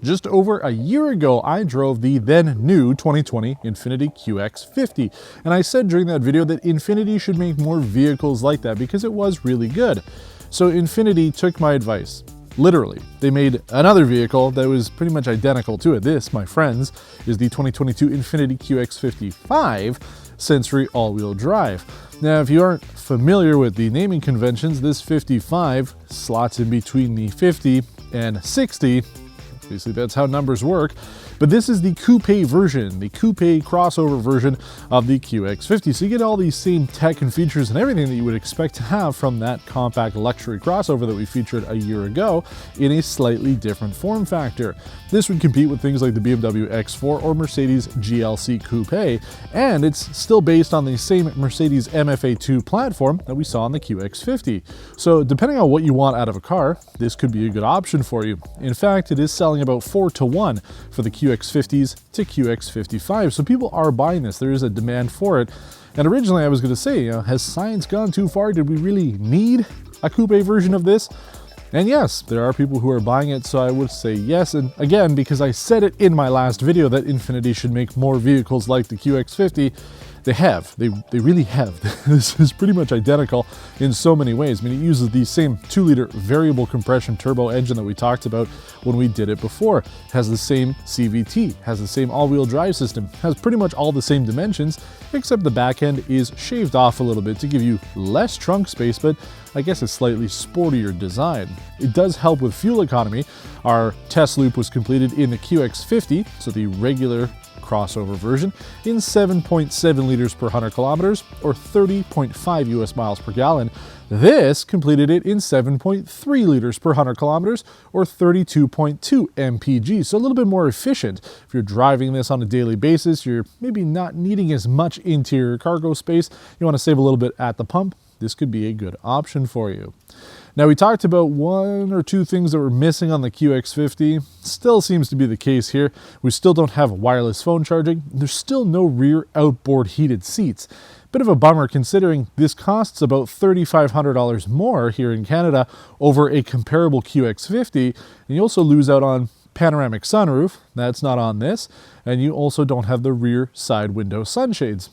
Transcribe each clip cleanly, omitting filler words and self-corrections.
Just over a year ago, I drove the then new 2020 Infiniti QX50, and I said during that video that Infiniti should make more vehicles like that because it was really good. So Infiniti took my advice. Literally, they made another vehicle that was pretty much identical to it. This, my friends, is the 2022 Infiniti QX55 Sensory all-wheel drive. Now, if you aren't familiar with the naming conventions, this 55 slots in between the 50 and 60. Obviously, that's how numbers work. But this is the coupe version, the coupe crossover version of the QX50. So you get all these same tech and features and everything that you would expect to have from that compact luxury crossover that we featured a year ago in a slightly different form factor. This would compete with things like the BMW X4 or Mercedes GLC Coupe, and it's still based on the same Mercedes MFA2 platform that we saw on the QX50. So depending on what you want out of a car, this could be a good option for you. In fact, it is selling about 4-to-1 for the QX50s to QX55. So people are buying this. There is a demand for it. And originally I was going to say, has science gone too far? Did we really need a coupe version of this? And yes, there are people who are buying it, so I would say yes. And again, because I said it in my last video that Infiniti should make more vehicles like the QX50, they have. They really have. This is pretty much identical in so many ways. I mean, it uses the same 2-liter variable compression turbo engine that we talked about when we did it before. It has the same CVT, has the same all-wheel drive system, has pretty much all the same dimensions, except the back end is shaved off a little bit to give you less trunk space, but I guess a slightly sportier design. It does help with fuel economy. Our test loop was completed in the QX50, so the regular crossover version, in 7.7 liters per 100 kilometers or 30.5 US miles per gallon. This completed it in 7.3 liters per 100 kilometers or 32.2 mpg. So a little bit more efficient. If you're driving this on a daily basis, you're maybe not needing as much interior cargo space. You want to save a little bit at the pump. This could be a good option for you. Now, we talked about 1 or 2 things that were missing on the QX50. Still seems to be the case here. We still don't have wireless phone charging. There's still no rear outboard heated seats. Bit of a bummer considering this costs about $3,500 more here in Canada over a comparable QX50. And you also lose out on panoramic sunroof. That's not on this. And you also don't have the rear side window sunshades.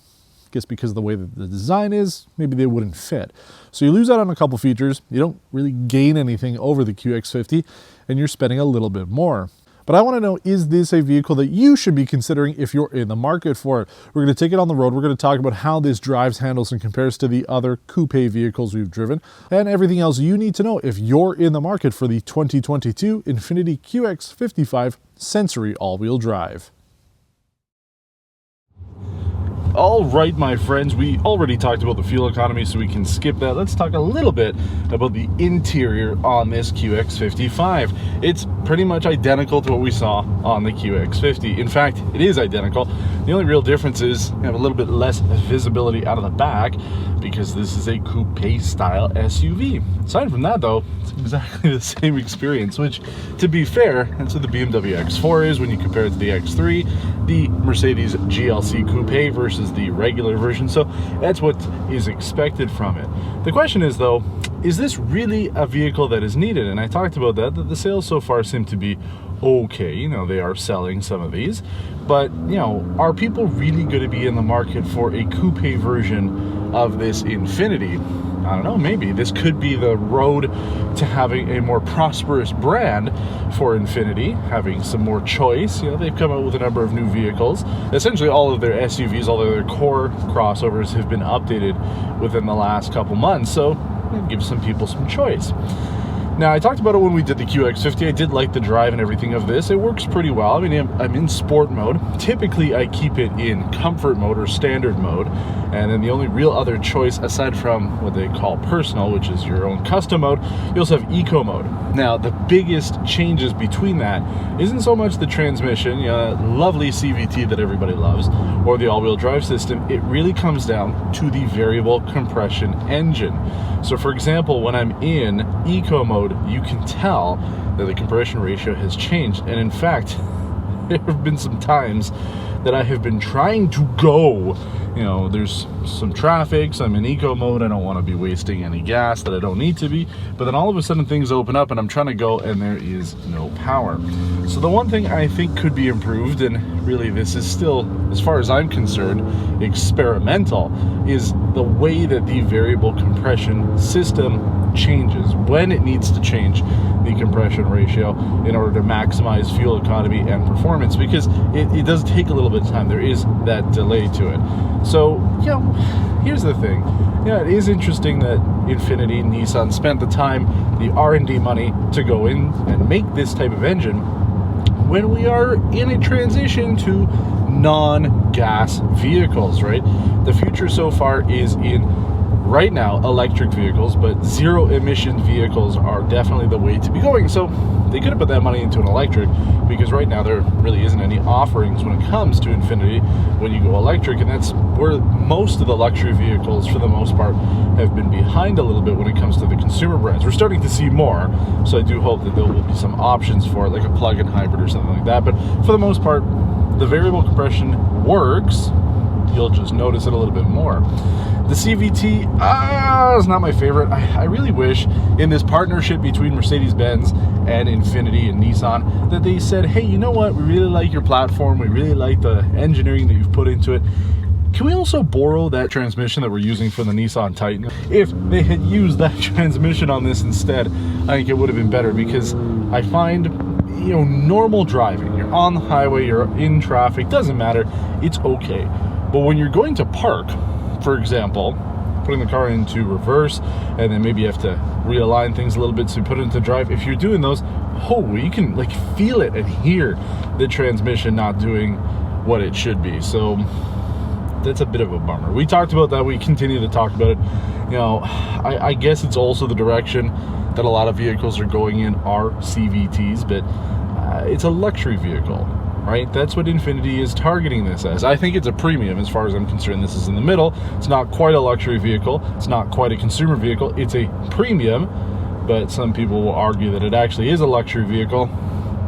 Guess because of the way that the design is, maybe they wouldn't fit. So you lose out on a couple features, you don't really gain anything over the QX50, and you're spending a little bit more. But I want to know, is this a vehicle that you should be considering if you're in the market for it? We're going to take it on the road. We're going to talk about how this drives, handles, and compares to the other coupe vehicles we've driven, and everything else you need to know if you're in the market for the 2022 Infiniti QX55 Sensory all-wheel drive. All right, my friends, we already talked about the fuel economy, so we can skip that. Let's talk a little bit about the interior on this QX55. It's pretty much identical to what we saw on the QX50. In fact, it is identical. The only real difference is you have a little bit less visibility out of the back because this is a coupe-style SUV. Aside from that, though, it's exactly the same experience, which, to be fair, that's what the BMW X4 is when you compare it to the X3, the Mercedes GLC Coupe versus the regular version. So that's what is expected from it. The question is, though, is this really a vehicle that is needed? And I talked about that the sales so far seem to be okay. You know, they are selling some of these, but you know, are people really going to be in the market for a coupe version of this Infiniti? I don't know, maybe this could be the road to having a more prosperous brand for Infiniti, having some more choice. You know, they've come out with a number of new vehicles. Essentially all of their SUVs, all of their core crossovers have been updated within the last couple months, so it gives some people some choice. Now, I talked about it when we did the QX50. I did like the drive and everything of this. It works pretty well. I mean, I'm in sport mode. Typically, I keep it in comfort mode or standard mode. And then the only real other choice, aside from what they call personal, which is your own custom mode, you also have eco mode. Now, the biggest changes between that isn't so much the transmission, you know, that lovely CVT that everybody loves, or the all-wheel drive system. It really comes down to the variable compression engine. So, for example, when I'm in eco mode, you can tell that the compression ratio has changed, and in fact there have been some times that I have been trying to go. You know, there's some traffic, so I'm in eco mode, I don't want to be wasting any gas that I don't need to be, but then all of a sudden things open up and I'm trying to go and there is no power. So the one thing I think could be improved, and really this is still, as far as I'm concerned, experimental, is the way that the variable compression system changes, when it needs to change the compression ratio in order to maximize fuel economy and performance, because it does take a little bit of time. There is that delay to it. So, you know, here's the thing. Yeah, it is interesting that Infiniti and Nissan spent the time, the R&D money to go in and make this type of engine when we are in a transition to non-gas vehicles, right? The future so far is in, right now, electric vehicles, but zero emission vehicles are definitely the way to be going. So they could have put that money into an electric, because right now there really isn't any offerings when it comes to Infiniti when you go electric, and that's where most of the luxury vehicles for the most part have been behind a little bit when it comes to the consumer brands. We're starting to see more, so I do hope that there will be some options for it, like a plug-in hybrid or something like that. But for the most part, the variable compression works. You'll just notice it a little bit more. The CVT is not my favorite. I really wish in this partnership between Mercedes-Benz and Infiniti and Nissan that they said, hey, you know what, we really like your platform, we really like the engineering that you've put into it. Can we also borrow that transmission that we're using for the Nissan Titan? If they had used that transmission on this instead, I think it would have been better, because I find, you know, normal driving, you're on the highway, you're in traffic, doesn't matter, it's okay. But when you're going to park, for example, putting the car into reverse, and then maybe you have to realign things a little bit, so you put it into drive, if you're doing those, you can like feel it and hear the transmission not doing what it should be. So that's a bit of a bummer. We talked about that, we continue to talk about it. You know, I guess it's also the direction that a lot of vehicles are going in, are CVTs, but it's a luxury vehicle, right? That's what Infiniti is targeting this as. I think it's a premium as far as I'm concerned. This is in the middle. It's not quite a luxury vehicle. It's not quite a consumer vehicle. It's a premium, but some people will argue that it actually is a luxury vehicle.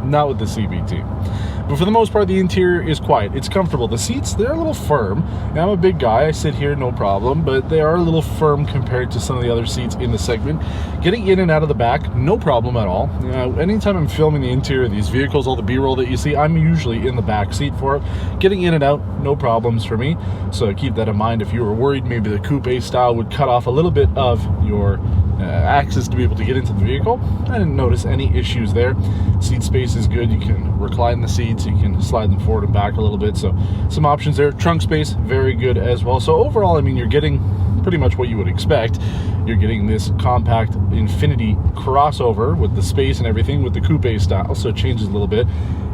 Not with the CVT. But for the most part, the interior is quiet. It's comfortable. The seats, they're a little firm. Now, I'm a big guy. I sit here, no problem, but they are a little firm compared to some of the other seats in the segment. Getting in and out of the back, no problem at all. You know, anytime I'm filming the interior of these vehicles, all the B-roll that you see, I'm usually in the back seat for it. Getting in and out, no problems for me. So keep that in mind. If you were worried maybe the coupé-style would cut off a little bit of your access to be able to get into the vehicle, I didn't notice any issues there. Seat space is good. You can recline the seats, you can slide them forward and back a little bit, so some options there. Trunk space, very good as well. So overall, I mean, you're getting pretty much what you would expect. You're getting this compact Infiniti crossover with the space and everything with the coupe style, so it changes a little bit.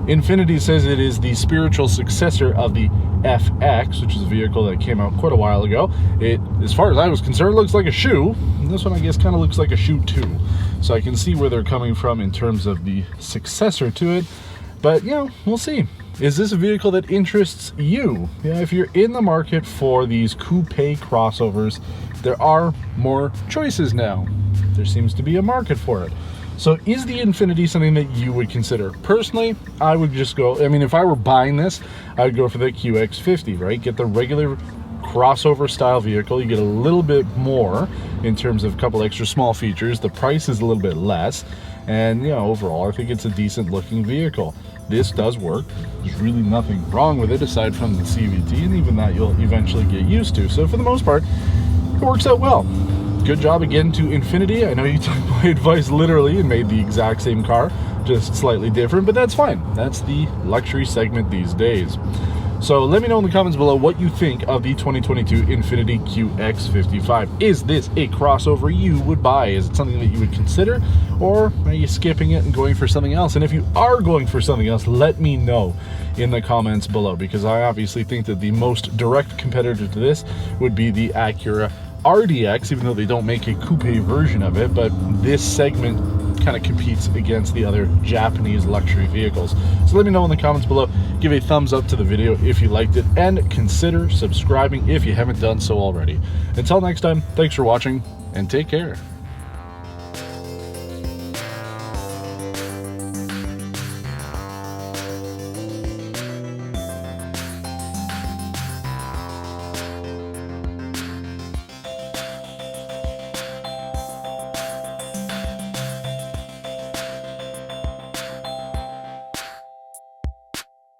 Infiniti says it is the spiritual successor of the FX, which is a vehicle that came out quite a while ago. It, as far as I was concerned, looks like a shoe. This one, I guess, kind of looks like a shoe too. So I can see where they're coming from in terms of the successor to it. But, you know, we'll see. Is this a vehicle that interests you? Yeah, if you're in the market for these coupe crossovers, there are more choices now. There seems to be a market for it. So is the Infiniti something that you would consider? Personally, I would just go, I mean, if I were buying this, I would go for the QX50, right? Get the regular crossover style vehicle. You get a little bit more in terms of a couple extra small features. The price is a little bit less. And, you know, overall, I think it's a decent looking vehicle. This does work. There's really nothing wrong with it aside from the CVT, and even that you'll eventually get used to. So for the most part, it works out well. Good job again to Infiniti. I know you took my advice literally and made the exact same car, just slightly different, but that's fine. That's the luxury segment these days. So let me know in the comments below what you think of the 2022 Infiniti QX55. Is this a crossover you would buy? Is it something that you would consider? Or are you skipping it and going for something else? And if you are going for something else, let me know in the comments below, because I obviously think that the most direct competitor to this would be the Acura RDX, even though they don't make a coupe version of it, but this segment kind of competes against the other Japanese luxury vehicles. So let me know in the comments below. Give a thumbs up to the video if you liked it, and consider subscribing if you haven't done so already. Until next time, thanks for watching and take care.